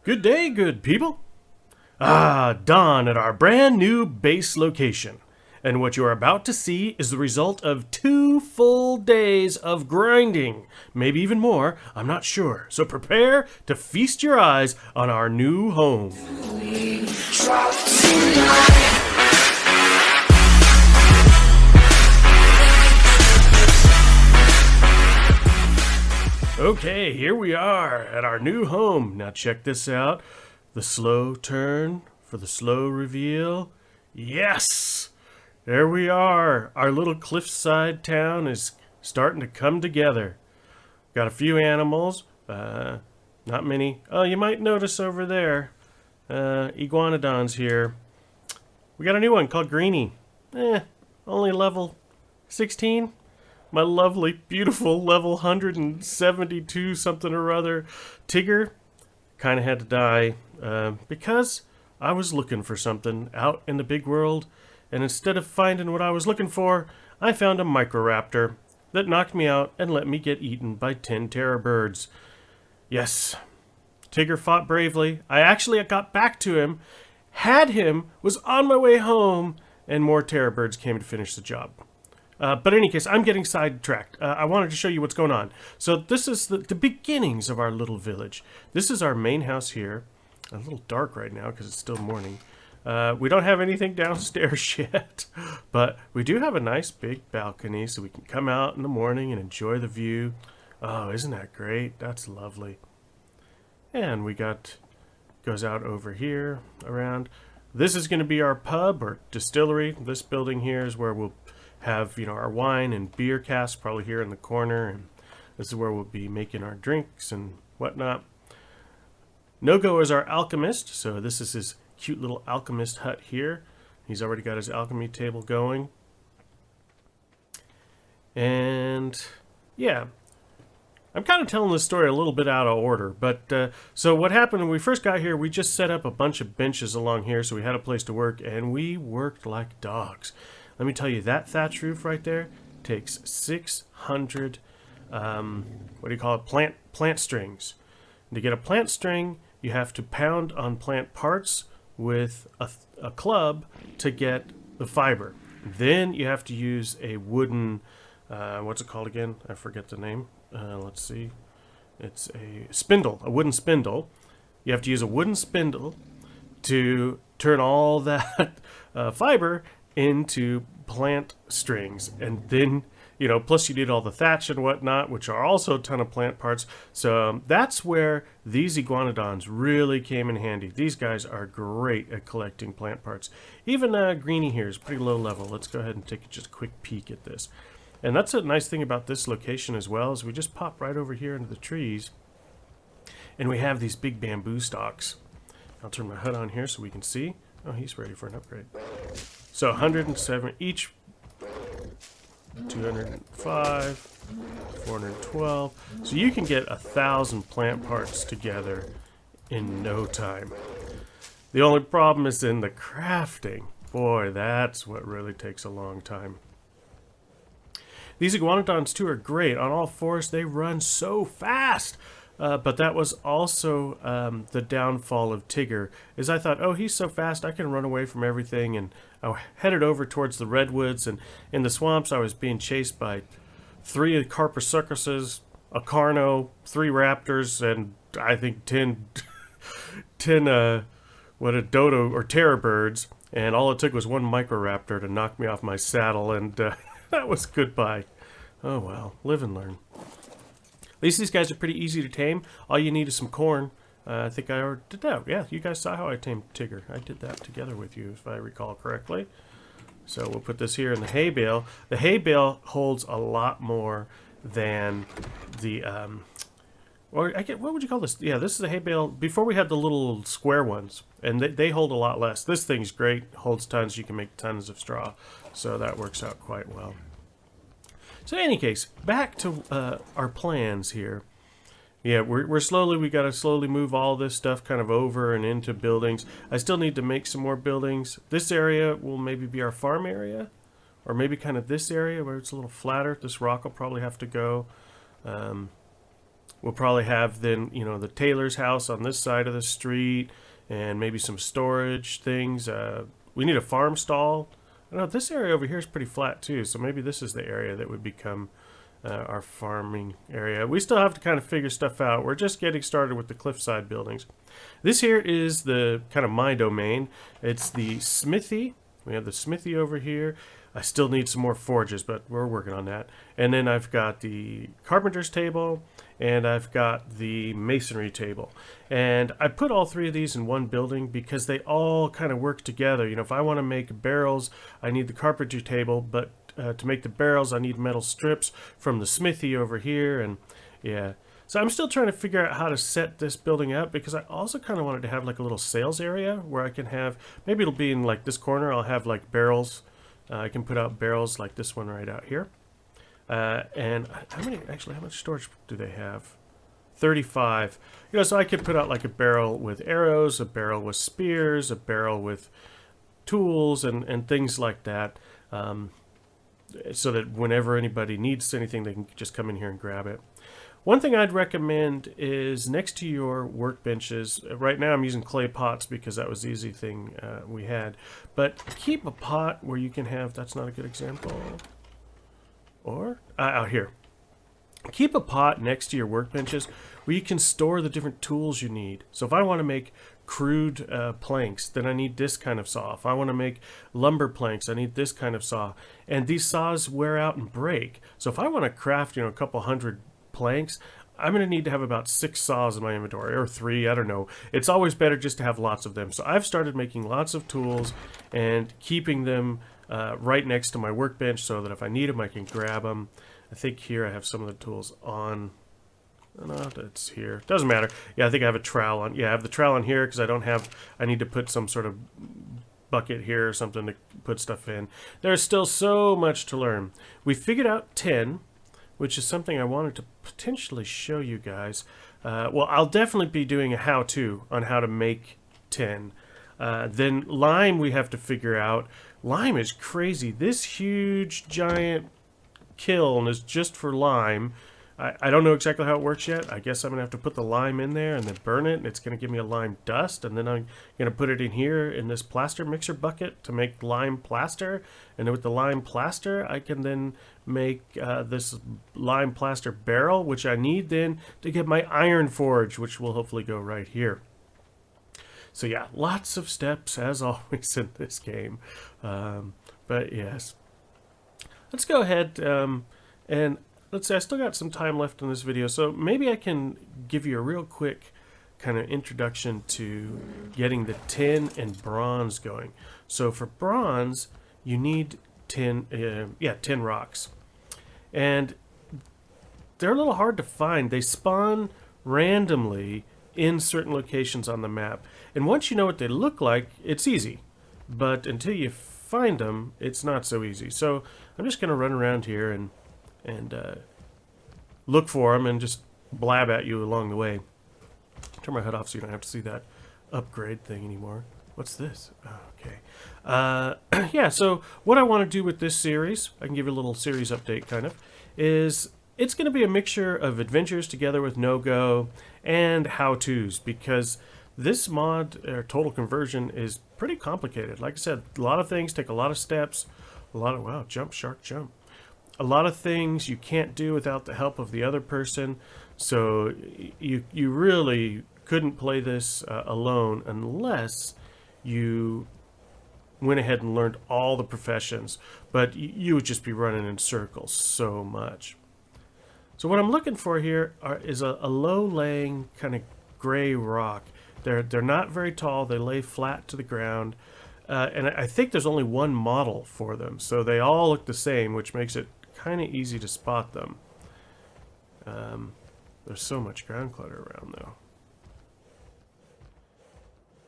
Good day, good people. Dawn at our brand new base location. And what you are about to see is the result of 2 full days of grinding. Maybe even more, I'm not sure. So prepare to feast your eyes on our new home. Okay, here we are at our new home. Now check this out. The slow turn for the slow reveal. Yes! There we are. Our little cliffside town is starting to come together. Got a few animals. Not many. Oh, you might notice over there. Iguanodons here. We got a new one called Greenie. Only level 16. My lovely, beautiful level 172 something or other Tigger kind of had to die because I was looking for something out in the big world, and instead of finding what I was looking for, I found a Microraptor that knocked me out and let me get eaten by 10 terror birds. Yes, Tigger fought bravely. I actually got back to him, had him, was on my way home, and more terror birds came to finish the job. But in any case, I'm getting sidetracked. I wanted to show you what's going on. So this is the beginnings of our little village. This is our main house here. A little dark right now because it's still morning. We don't have anything downstairs yet, but we do have a nice big balcony so we can come out in the morning and enjoy the view. Oh, isn't that great? That's lovely. And we goes out over here around. This is going to be our pub or distillery. This building here is where we'll have, our wine and beer casks probably here in the corner, and this is where we'll be making our drinks and whatnot. Nogo is our alchemist, so this is his cute little alchemist hut here. He's already got his alchemy table going. And yeah, I'm kind of telling this story a little bit out of order, but so what happened when we first got here, we just set up a bunch of benches along here so we had a place to work, and we worked like dogs. Let me tell you, that thatch roof right there takes 600, plant strings. And to get a plant string, you have to pound on plant parts with a club to get the fiber. Then you have to use a wooden, what's it called again? I forget the name. Let's see. It's a spindle, a wooden spindle. You have to use a wooden spindle to turn all that fiber into plant strings, and then plus you need all the thatch and whatnot, which are also a ton of plant parts. So that's where these iguanodons really came in handy. These guys are great at collecting plant parts. Even Greenie here is pretty low level. Let's go ahead and take just a quick peek at this. And that's a nice thing about this location as well, is we just pop right over here into the trees and we have these big bamboo stalks. I'll turn my HUD on here so we can see. Oh, he's ready for an upgrade. So 107 each, 205, 412. So you can get 1,000 plant parts together in no time. The only problem is in the crafting. Boy, that's what really takes a long time. These iguanodons too are great. On all fours, they run so fast. But that was also the downfall of Tigger, is I thought, oh, he's so fast, I can run away from everything, and I headed over towards the redwoods, and in the swamps I was being chased by 3 Carpocircuses, a Carno, 3 raptors, and I think 10 dodo or terror birds, and all it took was 1 Microraptor to knock me off my saddle, and that was goodbye. Oh well, live and learn. At least these guys are pretty easy to tame. All you need is some corn. I think I already did that. Yeah, you guys saw how I tamed Tigger. I did that together with you, if I recall correctly. So we'll put this here in the hay bale. The hay bale holds a lot more than the, what would you call this? Yeah, this is a hay bale. Before we had the little square ones, and they hold a lot less. This thing's great, holds tons. You can make tons of straw. So that works out quite well. So in any case, back to our plans here. Yeah, we got to slowly move all this stuff kind of over and into buildings. I still need to make some more buildings. This area will maybe be our farm area, or maybe kind of this area where it's a little flatter. This rock will probably have to go. We'll probably have then, you know, the tailor's house on this side of the street, and maybe some storage things. We need a farm stall. I don't know, this area over here is pretty flat too, so maybe this is the area that would become our farming area. We still have to kind of figure stuff out. We're just getting started with the cliffside buildings. This here is the kind of my domain. It's the smithy. We have the smithy over here. I still need some more forges, but we're working on that. And then I've got the carpenter's table, and I've got the masonry table. And I put all three of these in one building because they all kind of work together. You know, if I want to make barrels, I need the carpentry table, but to make the barrels, I need metal strips from the smithy over here, and yeah. So I'm still trying to figure out how to set this building up, because I also kind of wanted to have like a little sales area where I can have, maybe it'll be in like this corner, I'll have like barrels. I can put out barrels like this one right out here. And how much storage do they have? 35. You know, so I could put out like a barrel with arrows, a barrel with spears, a barrel with tools, and things like that. So that whenever anybody needs anything, they can just come in here and grab it. One thing I'd recommend is next to your workbenches, right now I'm using clay pots because that was the easy thing we had, but keep a pot where you can have, that's not a good example, or out here. Keep a pot next to your workbenches where you can store the different tools you need. So if I want to make crude planks, then I need this kind of saw. If I want to make lumber planks, I need this kind of saw. And these saws wear out and break. So if I want to craft, you know, a couple hundred planks, I'm going to need to have about 6 saws in my inventory, or 3, I don't know. It's always better just to have lots of them. So I've started making lots of tools and keeping them right next to my workbench so that if I need them, I can grab them. I think here I have some of the tools on. No, that's here. Doesn't matter. Yeah, I think I have a trowel on. Yeah, I have the trowel on here because I need to put some sort of bucket here or something to put stuff in. There's still so much to learn. We figured out 10, which is something I wanted to potentially show you guys. Well, I'll definitely be doing a how-to on how to make 10. Then lime we have to figure out. Lime is crazy. This huge, giant kiln is just for lime. I don't know exactly how it works yet. I guess I'm gonna have to put the lime in there and then burn it, and it's gonna give me a lime dust, and then I'm gonna put it in here in this plaster mixer bucket to make lime plaster, and then with the lime plaster I can then make this lime plaster barrel, which I need then to get my iron forge, which will hopefully go right here. So yeah, lots of steps as always in this game, but yes. Let's go ahead and let's see, I still got some time left in this video, so maybe I can give you a real quick kind of introduction to getting the tin and bronze going. So for bronze, you need 10 rocks. And they're a little hard to find. They spawn randomly in certain locations on the map. And once you know what they look like, it's easy. But until you find them, it's not so easy. So I'm just going to run around here and look for them and just blab at you along the way. Turn my HUD off so you don't have to see that upgrade thing anymore. What's this? Oh, okay. Yeah, so what I want to do with this series, I can give you a little series update kind of, is it's going to be a mixture of adventures together with no-go and how-tos, because this mod, or total conversion, is pretty complicated. Like I said, a lot of things take a lot of steps, a lot of, wow, jump, shark, jump. A lot of things you can't do without the help of the other person, so you really couldn't play this alone unless you went ahead and learned all the professions, but you would just be running in circles so much. So what I'm looking for here is a low-laying kind of gray rock. They're not very tall, they lay flat to the ground, and I think there's only one model for them, so they all look the same, which makes it kind of easy to spot them. There's so much ground clutter around though.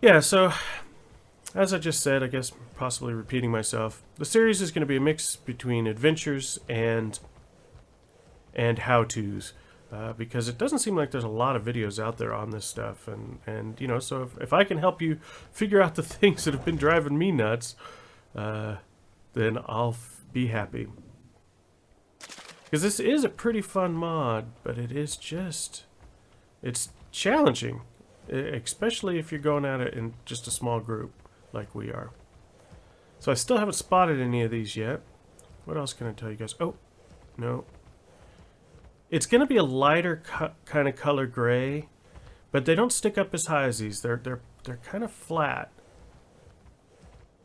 Yeah, so as I just said, I guess possibly repeating myself, the series is going to be a mix between adventures and how-tos, because it doesn't seem like there's a lot of videos out there on this stuff, and you know, so if I can help you figure out the things that have been driving me nuts, then I'll be happy. Because this is a pretty fun mod, but it is just It's challenging, especially if you're going at it in just a small group like we are. So I still haven't spotted any of these yet. What else can I tell you guys? Oh, no. It's going to be a lighter kind of color gray, but they don't stick up as high as these. They're kind of flat.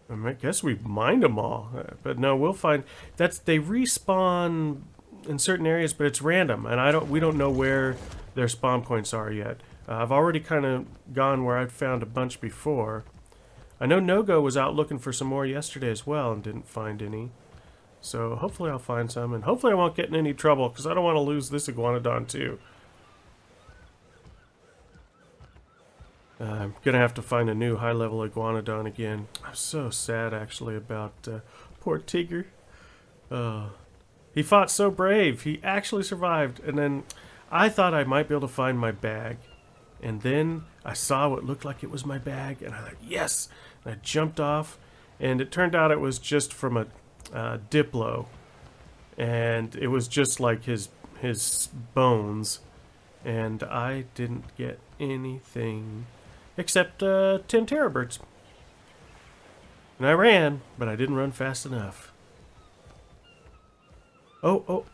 I guess we mined them all, but no, we'll find they respawn in certain areas, but it's random, and we don't know where their spawn points are yet. I've already kind of gone where I'd found a bunch before. I know No-Go was out looking for some more yesterday as well and didn't find any. So hopefully I'll find some, and hopefully I won't get in any trouble, because I don't want to lose this iguanodon too. I'm going to have to find a new high-level iguanodon again. I'm so sad, actually, about poor Tigger. He fought so brave. He actually survived. And then I thought I might be able to find my bag. And then I saw what looked like it was my bag. And I thought, yes! And I jumped off. And it turned out it was just from a Diplo. And it was just like his bones. And I didn't get anything except 10 terabirds. And I ran, but I didn't run fast enough. Oh.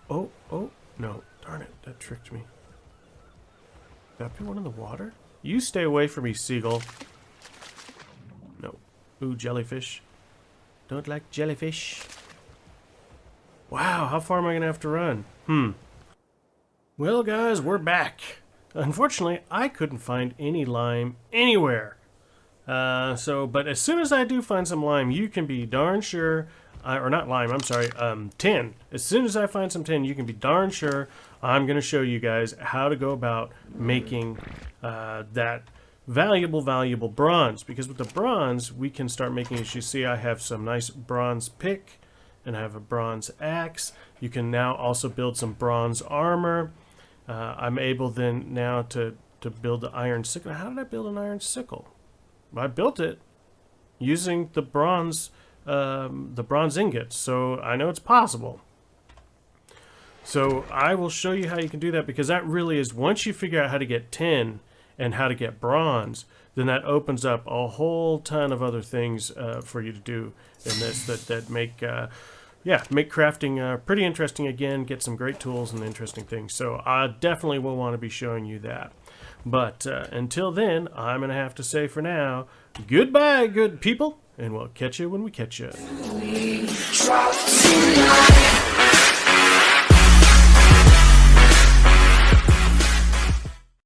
No, darn it, that tricked me. Could that be one in the water? You stay away from me, seagull. No. Ooh, jellyfish. Don't like jellyfish. Wow, how far am I going to have to run? Well, guys, we're back. Unfortunately, I couldn't find any lime anywhere. But as soon as I do find some lime, you can be darn sure, or not lime, I'm sorry, tin. As soon as I find some tin, you can be darn sure I'm going to show you guys how to go about making that valuable bronze. Because with the bronze, we can start making, as you see, I have some nice bronze pick, and I have a bronze axe. You can now also build some bronze armor. I'm able then now to build the iron sickle. How did I build an iron sickle? I built it using the bronze ingots, so I know it's possible. So I will show you how you can do that, because that really is, once you figure out how to get tin and how to get bronze, then that opens up a whole ton of other things for you to do in this that make make crafting pretty interesting again, get some great tools and interesting things. So I definitely will want to be showing you that. But until then, I'm going to have to say for now, goodbye, good people, and we'll catch you when we catch you.